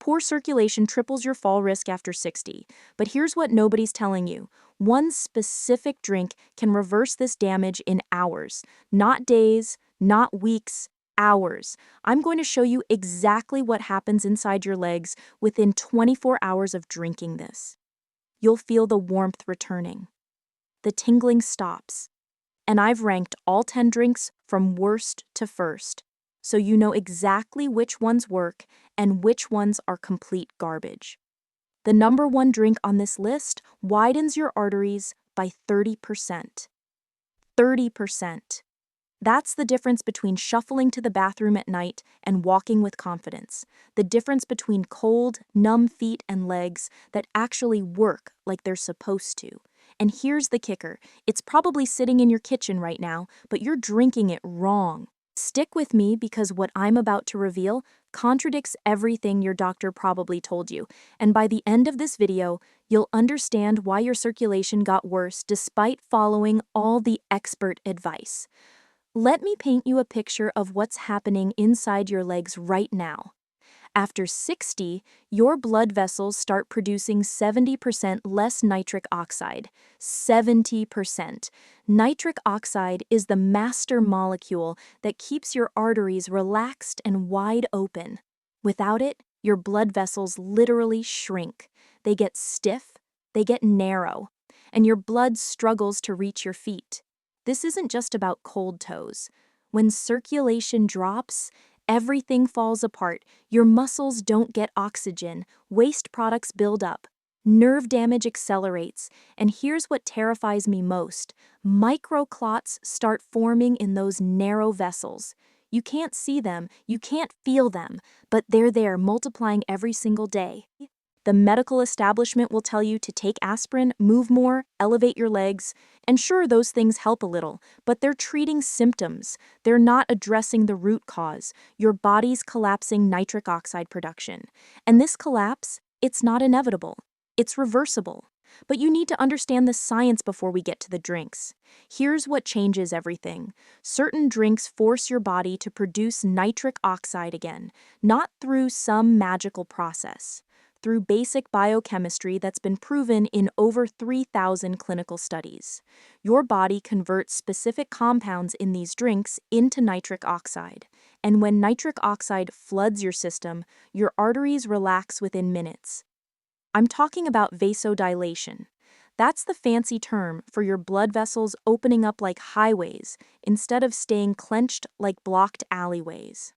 Poor circulation triples your fall risk after 60. But here's what nobody's telling you. One specific drink can reverse this damage in hours. Not days, not weeks, hours. I'm going to show you exactly what happens inside your legs within 24 hours of drinking this. You'll feel the warmth returning. The tingling stops. And I've ranked all 10 drinks from worst to first, so you know exactly which ones work and which ones are complete garbage. The number one drink on this list widens your arteries by 30%. 30%. That's the difference between shuffling to the bathroom at night and walking with confidence. The difference between cold, numb feet and legs that actually work like they're supposed to. And here's the kicker. It's probably sitting in your kitchen right now, but you're drinking it wrong. Stick with me because what I'm about to reveal contradicts everything your doctor probably told you. And by the end of this video, you'll understand why your circulation got worse despite following all the expert advice. Let me paint you a picture of what's happening inside your legs right now. After 60, your blood vessels start producing 70% less nitric oxide. 70%. Nitric oxide is the master molecule that keeps your arteries relaxed and wide open. Without it, your blood vessels literally shrink. They get stiff, they get narrow, and your blood struggles to reach your feet. This isn't just about cold toes. When circulation drops, everything falls apart. Your muscles don't get oxygen, waste products build up, nerve damage accelerates, and here's what terrifies me most. Microclots start forming in those narrow vessels. You can't see them, you can't feel them, but they're there multiplying every single day. The medical establishment will tell you to take aspirin, move more, elevate your legs, and sure, those things help a little, but they're treating symptoms. They're not addressing the root cause, your body's collapsing nitric oxide production. And this collapse, it's not inevitable. It's reversible. But you need to understand the science before we get to the drinks. Here's what changes everything. Certain drinks force your body to produce nitric oxide again, not through some magical process. Through basic biochemistry that's been proven in over 3,000 clinical studies. Your body converts specific compounds in these drinks into nitric oxide. And when nitric oxide floods your system, your arteries relax within minutes. I'm talking about vasodilation. That's the fancy term for your blood vessels opening up like highways instead of staying clenched like blocked alleyways.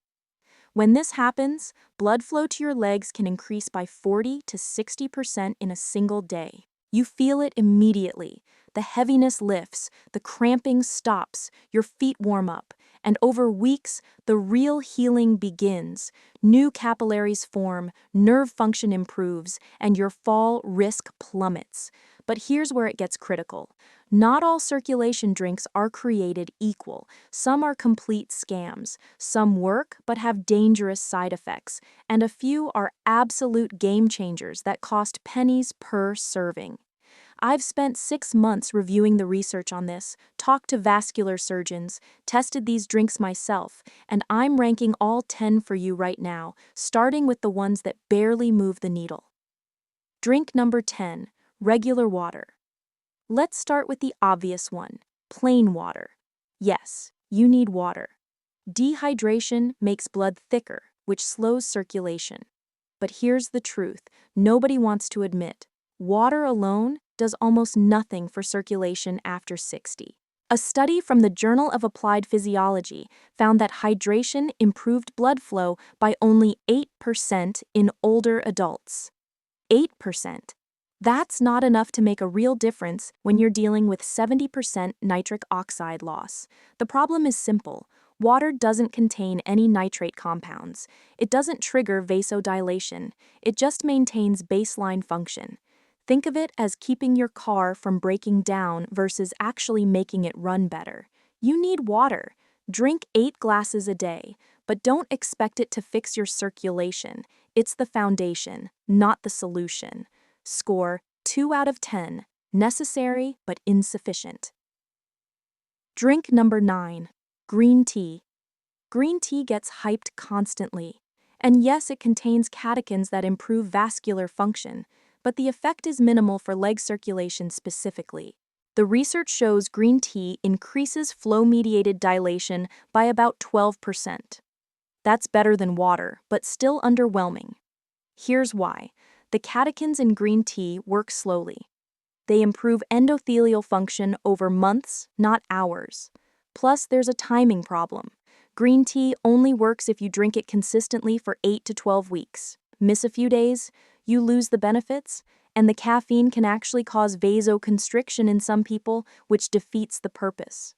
When this happens, blood flow to your legs can increase by 40 to 60% in a single day. You feel it immediately. The heaviness lifts, the cramping stops, your feet warm up, and over weeks, the real healing begins. New capillaries form, nerve function improves, and your fall risk plummets. But here's where it gets critical. Not all circulation drinks are created equal. Some are complete scams. Some work but have dangerous side effects. And a few are absolute game changers that cost pennies per serving. I've spent 6 months reviewing the research on this, talked to vascular surgeons, tested these drinks myself, and I'm ranking all 10 for you right now, starting with the ones that barely move the needle. Drink number 10, regular water. Let's start with the obvious one, plain water. Yes, you need water. Dehydration makes blood thicker, which slows circulation. But here's the truth nobody wants to admit. Water alone does almost nothing for circulation after 60. A study from the Journal of Applied Physiology found that hydration improved blood flow by only 8% in older adults. 8%. That's not enough to make a real difference when you're dealing with 70% nitric oxide loss. The problem is simple. Water doesn't contain any nitrate compounds. It doesn't trigger vasodilation. It just maintains baseline function. Think of it as keeping your car from breaking down versus actually making it run better. You need water. Drink 8 glasses a day, but don't expect it to fix your circulation. It's the foundation, not the solution. Score 2 out of 10, necessary but insufficient. Drink number 9, green tea. Green tea gets hyped constantly. And yes, it contains catechins that improve vascular function, but the effect is minimal for leg circulation specifically. The research shows green tea increases flow-mediated dilation by about 12%. That's better than water, but still underwhelming. Here's why. The catechins in green tea work slowly. They improve endothelial function over months, not hours. Plus, there's a timing problem. Green tea only works if you drink it consistently for 8 to 12 weeks. Miss a few days, you lose the benefits, and the caffeine can actually cause vasoconstriction in some people, which defeats the purpose.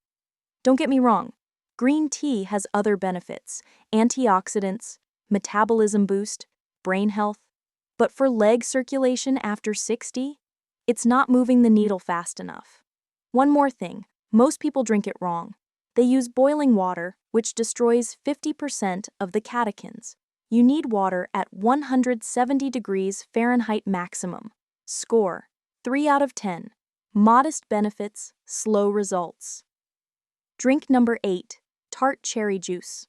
Don't get me wrong, green tea has other benefits: antioxidants, metabolism boost, brain health. But for leg circulation after 60, it's not moving the needle fast enough. One more thing, most people drink it wrong. They use boiling water, which destroys 50% of the catechins. You need water at 170 degrees Fahrenheit maximum. Score: 3 out of 10. Modest benefits, slow results. Drink number 8, tart cherry juice.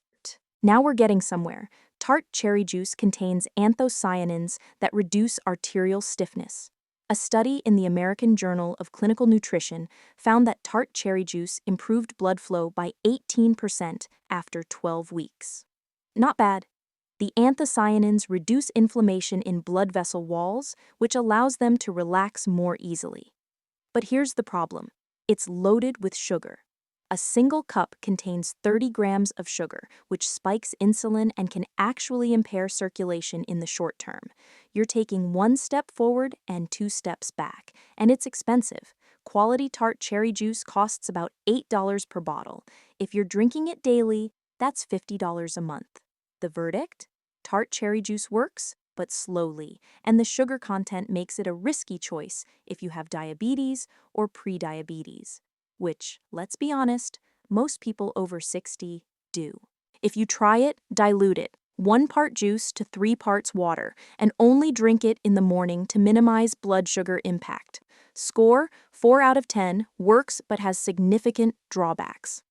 Now we're getting somewhere. Tart cherry juice contains anthocyanins that reduce arterial stiffness. A study in the American Journal of Clinical Nutrition found that tart cherry juice improved blood flow by 18% after 12 weeks. Not bad. The anthocyanins reduce inflammation in blood vessel walls, which allows them to relax more easily. But here's the problem. It's loaded with sugar. A single cup contains 30 grams of sugar, which spikes insulin and can actually impair circulation in the short term. You're taking 1 step forward and 2 steps back, and it's expensive. Quality tart cherry juice costs about $8 per bottle. If you're drinking it daily, that's $50 a month. The verdict? Tart cherry juice works, but slowly, and the sugar content makes it a risky choice if you have diabetes or prediabetes. Which, let's be honest, most people over 60 do. If you try it, dilute it. 1 part juice to 3 parts water, and only drink it in the morning to minimize blood sugar impact. Score: 4 out of 10, works but has significant drawbacks.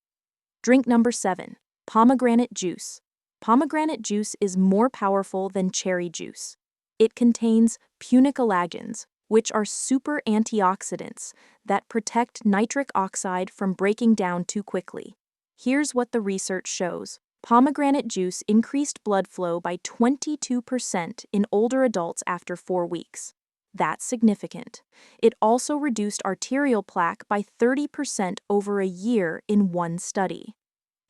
Drink number 7, pomegranate juice. Pomegranate juice is more powerful than cherry juice. It contains punicalagins, which are super antioxidants that protect nitric oxide from breaking down too quickly. Here's what the research shows. Pomegranate juice increased blood flow by 22% in older adults after 4 weeks. That's significant. It also reduced arterial plaque by 30% over a year in one study.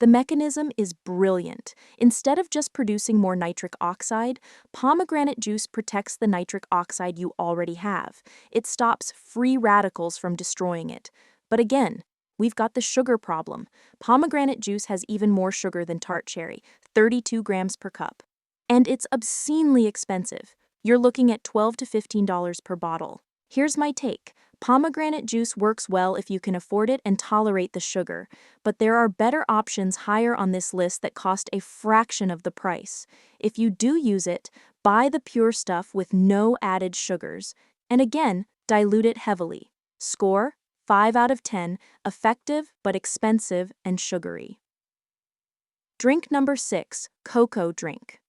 The mechanism is brilliant. Instead of just producing more nitric oxide, pomegranate juice protects the nitric oxide you already have. It stops free radicals from destroying it. But again, we've got the sugar problem. Pomegranate juice has even more sugar than tart cherry, 32 grams per cup. And it's obscenely expensive. You're looking at $12 to $15 per bottle. Here's my take. Pomegranate juice works well if you can afford it and tolerate the sugar, but there are better options higher on this list that cost a fraction of the price. If you do use it, buy the pure stuff with no added sugars, and again, dilute it heavily. Score: 5 out of 10, effective but expensive and sugary. Drink number 6, cocoa drink.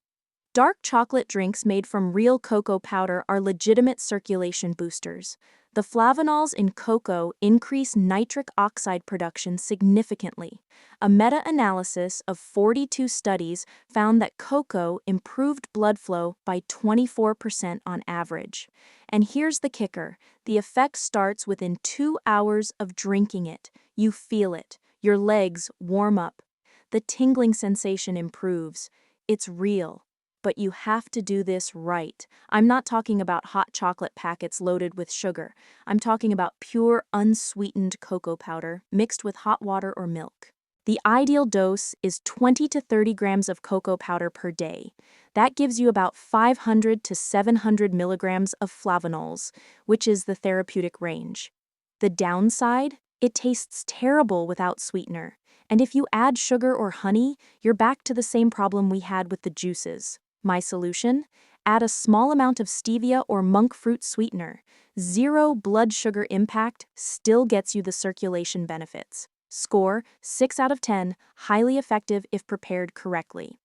Dark chocolate drinks made from real cocoa powder are legitimate circulation boosters. The flavanols in cocoa increase nitric oxide production significantly. A meta-analysis of 42 studies found that cocoa improved blood flow by 24% on average. And here's the kicker. The effect starts within 2 hours of drinking it. You feel it. Your legs warm up. The tingling sensation improves. It's real. But you have to do this right. I'm not talking about hot chocolate packets loaded with sugar. I'm talking about pure, unsweetened cocoa powder mixed with hot water or milk. The ideal dose is 20 to 30 grams of cocoa powder per day. That gives you about 500 to 700 milligrams of flavanols, which is the therapeutic range. The downside? It tastes terrible without sweetener. And if you add sugar or honey, you're back to the same problem we had with the juices. My solution? Add a small amount of stevia or monk fruit sweetener. 0 blood sugar impact still gets you the circulation benefits. Score: 6 out of 10, highly effective if prepared correctly.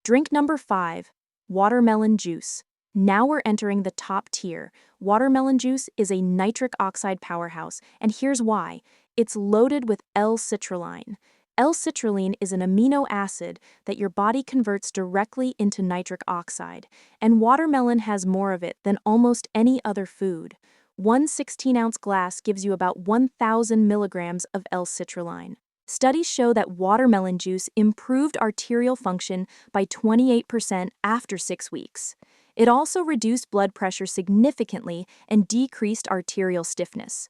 Drink number 5, watermelon juice. Now we're entering the top tier. Watermelon juice is a nitric oxide powerhouse, and here's why. It's loaded with L-citrulline. L-citrulline is an amino acid that your body converts directly into nitric oxide, and watermelon has more of it than almost any other food. One 16-ounce glass gives you about 1,000 milligrams of L-citrulline. Studies show that watermelon juice improved arterial function by 28% after 6 weeks. It also reduced blood pressure significantly and decreased arterial stiffness.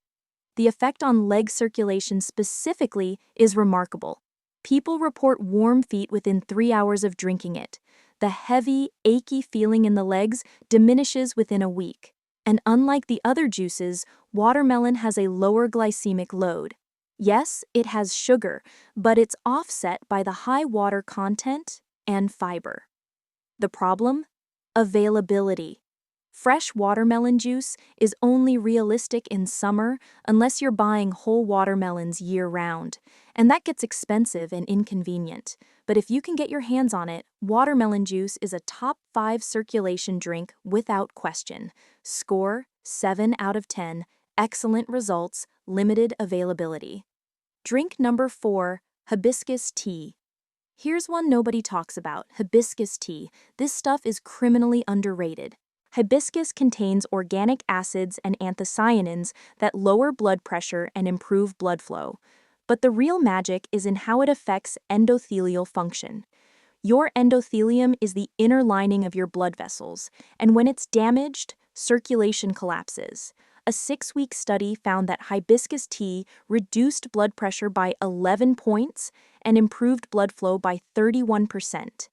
The effect on leg circulation specifically is remarkable. People report warm feet within 3 hours of drinking it. The heavy, achy feeling in the legs diminishes within a week. And unlike the other juices, watermelon has a lower glycemic load. Yes, it has sugar, but it's offset by the high water content and fiber. The problem? Availability. Fresh watermelon juice is only realistic in summer unless you're buying whole watermelons year-round, and that gets expensive and inconvenient. But if you can get your hands on it, watermelon juice is a top 5 circulation drink without question. Score 7 out of 10, excellent results, limited availability. Drink number 4, hibiscus tea. Here's one nobody talks about, hibiscus tea. This stuff is criminally underrated. Hibiscus contains organic acids and anthocyanins that lower blood pressure and improve blood flow. But the real magic is in how it affects endothelial function. Your endothelium is the inner lining of your blood vessels, and when it's damaged, circulation collapses. A 6-week study found that hibiscus tea reduced blood pressure by 11 points and improved blood flow by 31%.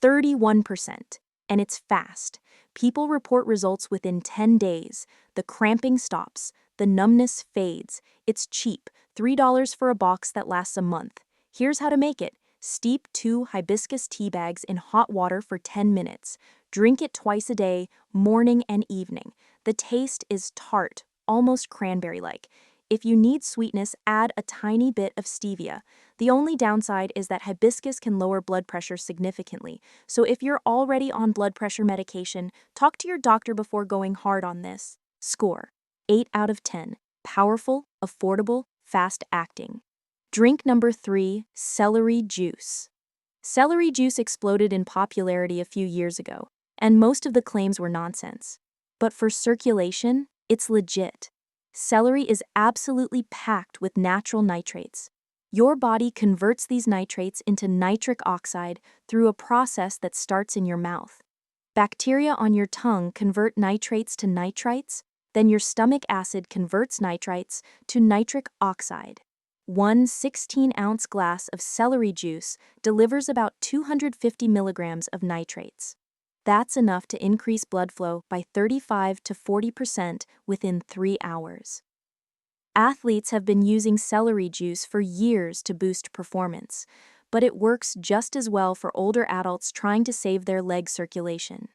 31%. And it's fast. People report results within 10 days. The cramping stops. The numbness fades. It's cheap, $3 for a box that lasts a month. Here's how to make it. Steep 2 hibiscus tea bags in hot water for 10 minutes. Drink it twice a day, morning and evening. The taste is tart, almost cranberry-like. If you need sweetness, add a tiny bit of stevia. The only downside is that hibiscus can lower blood pressure significantly, so if you're already on blood pressure medication, talk to your doctor before going hard on this. Score 8 out of 10. Powerful, affordable, fast-acting. Drink number 3, celery juice. Celery juice exploded in popularity a few years ago, and most of the claims were nonsense. But for circulation, it's legit. Celery is absolutely packed with natural nitrates. Your body converts these nitrates into nitric oxide through a process that starts in your mouth. Bacteria on your tongue convert nitrates to nitrites, then your stomach acid converts nitrites to nitric oxide. One 16-ounce glass of celery juice delivers about 250 milligrams of nitrates. That's enough to increase blood flow by 35 to 40% within 3 hours. Athletes have been using celery juice for years to boost performance, but it works just as well for older adults trying to save their leg circulation.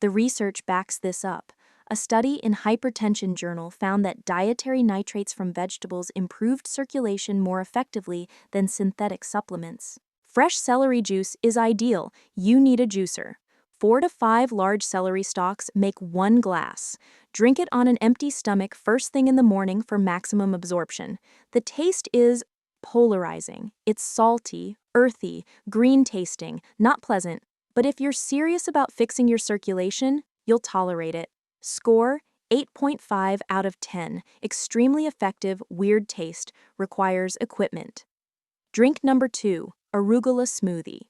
The research backs this up. A study in Hypertension Journal found that dietary nitrates from vegetables improved circulation more effectively than synthetic supplements. Fresh celery juice is ideal. You need a juicer. 4 to 5 large celery stalks make 1 glass. Drink it on an empty stomach first thing in the morning for maximum absorption. The taste is polarizing. It's salty, earthy, green tasting, not pleasant. But if you're serious about fixing your circulation, you'll tolerate it. Score 8.5 out of 10. Extremely effective, weird taste, requires equipment. Drink number 2, Arugula smoothie.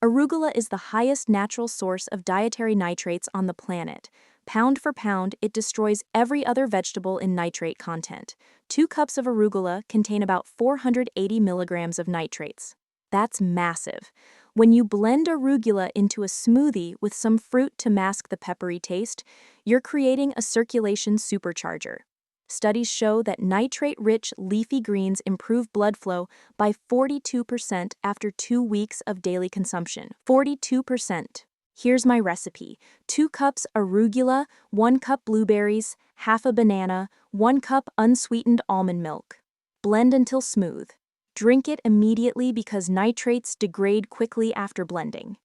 Arugula is the highest natural source of dietary nitrates on the planet. Pound for pound, it destroys every other vegetable in nitrate content. 2 cups of arugula contain about 480 milligrams of nitrates. That's massive. When you blend arugula into a smoothie with some fruit to mask the peppery taste, you're creating a circulation supercharger. Studies show that nitrate-rich leafy greens improve blood flow by 42% after 2 weeks of daily consumption. 42%. Here's my recipe. 2 cups arugula, 1 cup blueberries, half a banana, 1 cup unsweetened almond milk. Blend until smooth. Drink it immediately because nitrates degrade quickly after blending.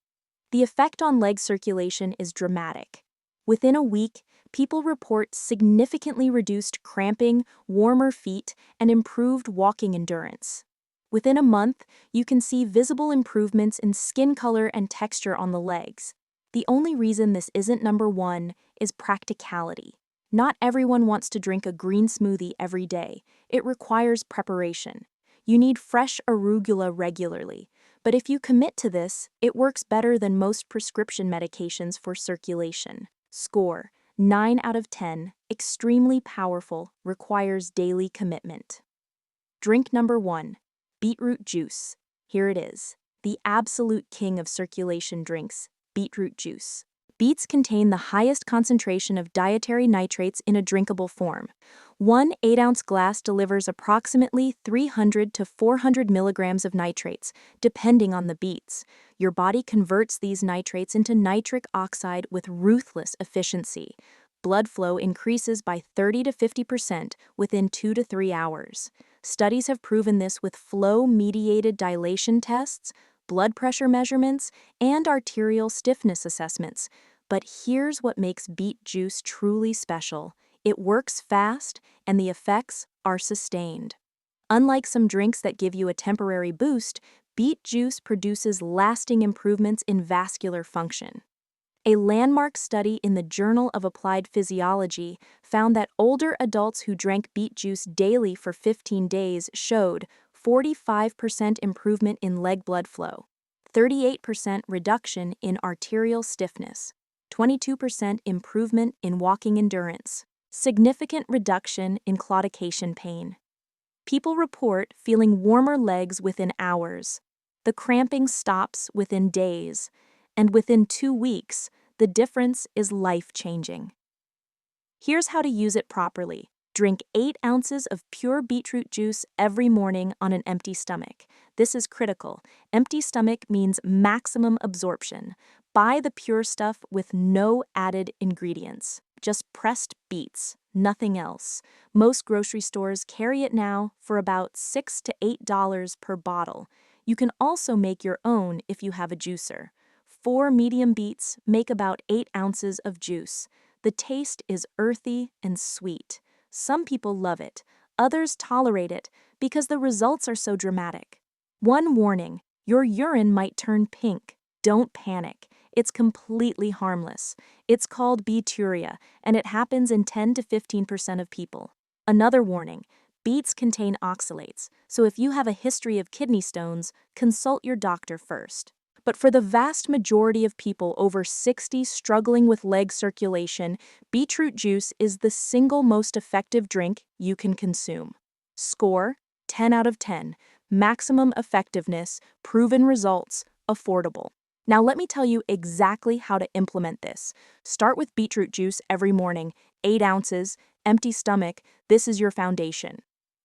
The effect on leg circulation is dramatic. Within a week, people report significantly reduced cramping, warmer feet, and improved walking endurance. Within a month, you can see visible improvements in skin color and texture on the legs. The only reason this isn't number one is practicality. Not everyone wants to drink a green smoothie every day. It requires preparation. You need fresh arugula regularly. But if you commit to this, it works better than most prescription medications for circulation. Score: 9 out of 10, extremely powerful, requires daily commitment. Drink number 1, beetroot juice. Here it is, the absolute king of circulation drinks, beetroot juice. Beets contain the highest concentration of dietary nitrates in a drinkable form. One 8-ounce glass delivers approximately 300 to 400 milligrams of nitrates, depending on the beets. Your body converts these nitrates into nitric oxide with ruthless efficiency. Blood flow increases by 30 to 50% within 2 to 3 hours. Studies have proven this with flow-mediated dilation tests, blood pressure measurements, and arterial stiffness assessments. But here's what makes beet juice truly special. It works fast, and the effects are sustained. Unlike some drinks that give you a temporary boost, beet juice produces lasting improvements in vascular function. A landmark study in the Journal of Applied Physiology found that older adults who drank beet juice daily for 15 days showed 45% improvement in leg blood flow, 38% reduction in arterial stiffness, 22% improvement in walking endurance, significant reduction in claudication pain. People report feeling warmer legs within hours. The cramping stops within days, and within 2 weeks, the difference is life-changing. Here's how to use it properly. Drink 8 ounces of pure beetroot juice every morning on an empty stomach. This is critical. Empty stomach means maximum absorption. Buy the pure stuff with no added ingredients. Just pressed beets, nothing else. Most grocery stores carry it now for about $6 to $8 per bottle. You can also make your own if you have a juicer. 4 medium beets make about 8 ounces of juice. The taste is earthy and sweet. Some people love it, others tolerate it because the results are so dramatic. One warning: your urine might turn pink. Don't panic. It's completely harmless. It's called beeturia, and it happens in 10 to 15% of people. Another warning: beets contain oxalates, so if you have a history of kidney stones, consult your doctor first. But for the vast majority of people over 60 struggling with leg circulation, beetroot juice is the single most effective drink you can consume. Score: 10 out of 10. Maximum effectiveness, proven results, affordable. Now let me tell you exactly how to implement this. Start with beetroot juice every morning, 8 ounces, empty stomach. This is your foundation.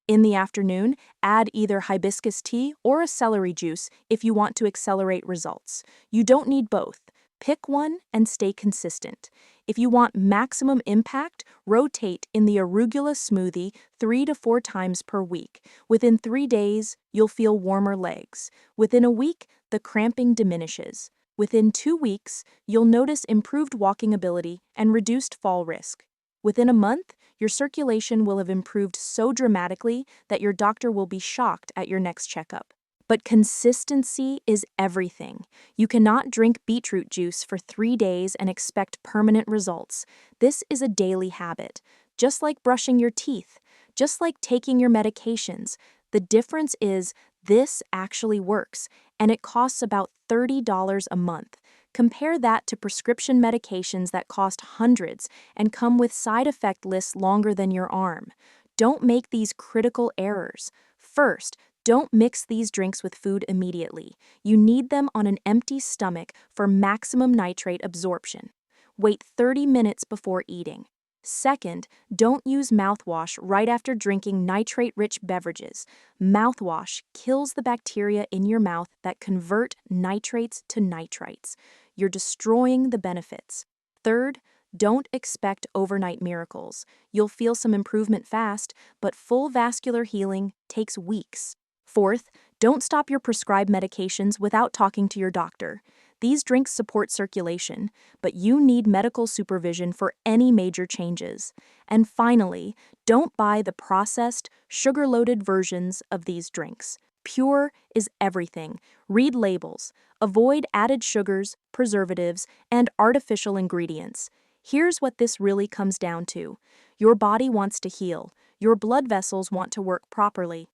In the afternoon, add either hibiscus tea or a celery juice if you want to accelerate results. You don't need both. Pick one and stay consistent. If you want maximum impact, rotate in the arugula smoothie 3 to 4 times per week. Within 3 days, you'll feel warmer legs. Within a week, the cramping diminishes. Within 2 weeks, you'll notice improved walking ability and reduced fall risk. Within a month, your circulation will have improved so dramatically that your doctor will be shocked at your next checkup. But consistency is everything. You cannot drink beetroot juice for 3 days and expect permanent results. This is a daily habit, just like brushing your teeth, just like taking your medications. The difference is this actually works, and it costs about $30 a month. Compare that to prescription medications that cost hundreds and come with side effect lists longer than your arm. Don't make these critical errors. First, don't mix these drinks with food immediately. You need them on an empty stomach for maximum nitrate absorption. Wait 30 minutes before eating. Second, don't use mouthwash right after drinking nitrate-rich beverages. Mouthwash kills the bacteria in your mouth that convert nitrates to nitrites. You're destroying the benefits. Third, don't expect overnight miracles. You'll feel some improvement fast, but full vascular healing takes weeks. Fourth, don't stop your prescribed medications without talking to your doctor. These drinks support circulation, but you need medical supervision for any major changes. And finally, don't buy the processed, sugar-loaded versions of these drinks. Pure is everything. Read labels. Avoid added sugars, preservatives, and artificial ingredients. Here's what this really comes down to. Your body wants to heal. Your blood vessels want to work properly.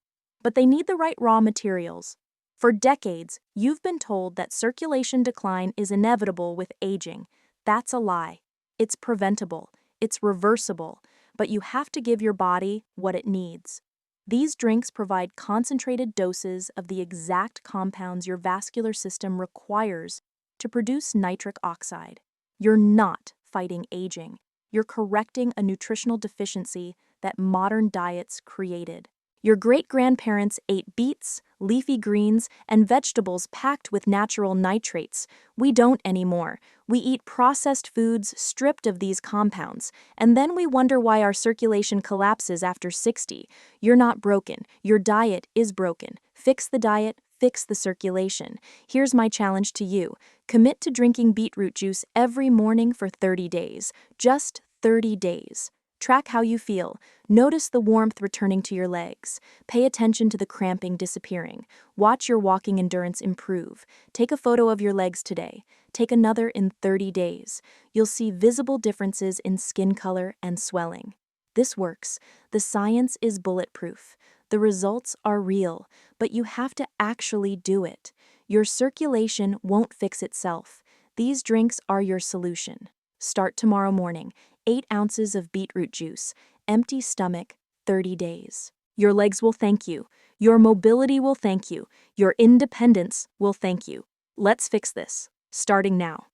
But they need the right raw materials. For decades, you've been told that circulation decline is inevitable with aging. That's a lie. It's preventable. It's reversible. But you have to give your body what it needs. These drinks provide concentrated doses of the exact compounds your vascular system requires to produce nitric oxide. You're not fighting aging. You're correcting a nutritional deficiency that modern diets created. Your great-grandparents ate beets, leafy greens, and vegetables packed with natural nitrates. We don't anymore. We eat processed foods stripped of these compounds, and then we wonder why our circulation collapses after 60. You're not broken. Your diet is broken. Fix the diet, fix the circulation. Here's my challenge to you. Commit to drinking beetroot juice every morning for 30 days. Just 30 days. Track how you feel. Notice the warmth returning to your legs. Pay attention to the cramping disappearing. Watch your walking endurance improve. Take a photo of your legs today. Take another in 30 days. You'll see visible differences in skin color and swelling. This works. The science is bulletproof. The results are real, but you have to actually do it. Your circulation won't fix itself. These drinks are your solution. Start tomorrow morning. 8 ounces of beetroot juice, empty stomach, 30 days. Your legs will thank you. Your mobility will thank you. Your independence will thank you. Let's fix this, starting now.